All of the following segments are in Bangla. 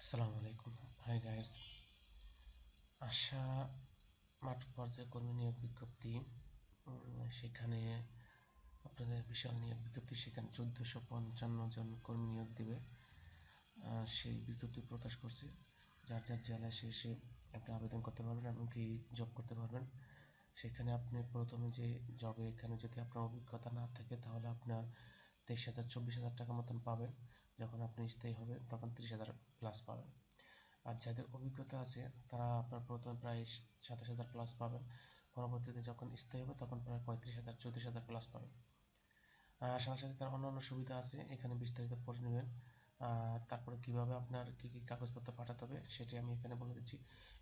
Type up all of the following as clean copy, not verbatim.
আসসালামু আলাইকুম। হাই গাইস, আশা মাঠ পর্যায়ে কর্মী নিয়োগ বিজ্ঞপ্তি, সেখানে আপনাদের বিশাল নিয়োগ বিজ্ঞপ্তি। সেখানে 1455 জন কর্মী নিয়োগ দিবে, সেই বিজ্ঞপ্তি প্রকাশ করছে। যার যার জেলায় সে আপনি আবেদন করতে পারবেন, এমনকি জব করতে পারবেন। সেখানে আপনি প্রথমে যে জবে, এখানে যদি আপনার অভিজ্ঞতা না থাকে তাহলে আপনার 23,000-24,000 টাকা মতন পাবেন। যখন আপনি স্থায়ী হবে তখন 30,000 প্লাস পাবেন। আর যাদের অভিজ্ঞতা আছে তারা আপনার প্রথমে প্রায় 27,000 প্লাস পাবেন, পরবর্তীতে যখন স্থায়ী হবে তখন প্রায় 35,000-34,000 প্লাস পাবেন। সাথে সাথে তার অন্যান্য সুবিধা আছে, এখানে বিস্তারিত পড়ে নেবেন। তারপরে কিভাবে আপনার কি কি কাগজপত্র পাঠাতে হবে সেটি আমি এখানে বলে দিচ্ছি।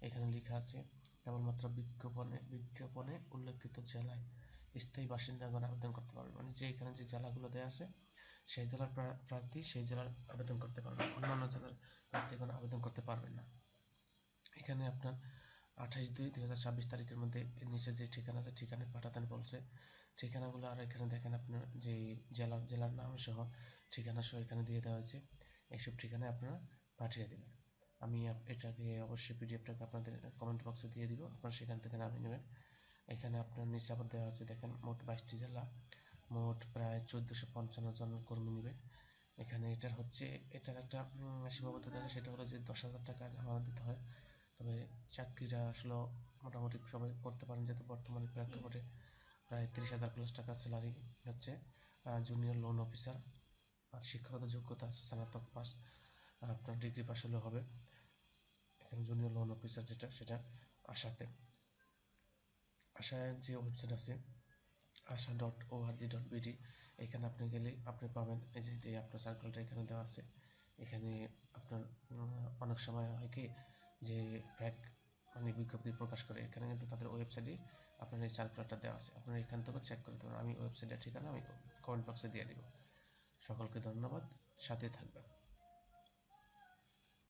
এখানে লেখা আছে, কেবলমাত্র বিজ্ঞাপনে উল্লেখিত জেলায় স্থায়ী বাসিন্দাগণ আবেদন করতে পারবেন। মানে যে এখানে যে জেলাগুলো দেওয়া আছে সেই জেলার প্রার্থী সেই জেলার আবেদন করতে পারবেন, অন্যান্য জেলার প্রার্থীগণ আবেদন করতে পারবেন না। এখানে আপনার 28/2/2026 তারিখের মধ্যে নিচে যে ঠিকানা আছে ঠিকানায় পাঠাতেন বলছে। ঠিকানাগুলো আর এখানে দেখেন আপনার যে জেলার নাম সহ ঠিকানা সহ এখানে দিয়ে দেওয়া হয়েছে। এইসব ঠিকানায় আপনারা পাঠিয়ে দেবেন। আমি এটাকে অবশ্যই পিডিএফটাকে আপনাদের কমেন্ট বক্সে দিয়ে দিব, আপনারা সেখান থেকে নামিয়ে নেবেন। এখানে আপনার নিচে আবার দেওয়া আছে, দেখেন মোট 22টি জেলা, মোট প্রায় 1455 জন কর্মী নেবে। এখানে এটার একটা সীমাবদ্ধতা আছে, সেটা হলো যে 10,000 টাকা জমা দিতে হয়। তবে চাকরিটা আসলে মোটামুটি সবাই করতে পারেন, যেহেতু বর্তমানে প্রেক্ষাপটে প্রায় 30,000 প্লাস টাকা স্যালারি হচ্ছে। জুনিয়র লোন অফিসার, আর শিক্ষাগত যোগ্যতা আছে স্নাতক পাস, আপনার ডিগ্রি পাস হলে হবে। এখানে জুনিয়র লোন অফিসার সেটা আশায় যে ওয়েবসাইট আছে asha.org.bd, এখানে আপনি গেলে আপনি পাবেন এই যে আপনার সার্কেলটা এখানে দেওয়া আছে। এখানে আপনার অনেক সময় হয় কি যে মানে বিজ্ঞপ্তি প্রকাশ করে, এখানে কিন্তু তাদের ওয়েবসাইটে আপনার এই সার্কুলারটা দেওয়া আছে, আপনারা এখান থেকে চেক করে দেবেন। আমি ওয়েবসাইটের ঠিকানা আমি কমেন্ট বক্সে দিয়ে দিব। সকলকে ধন্যবাদ, সাথে থাকবেন।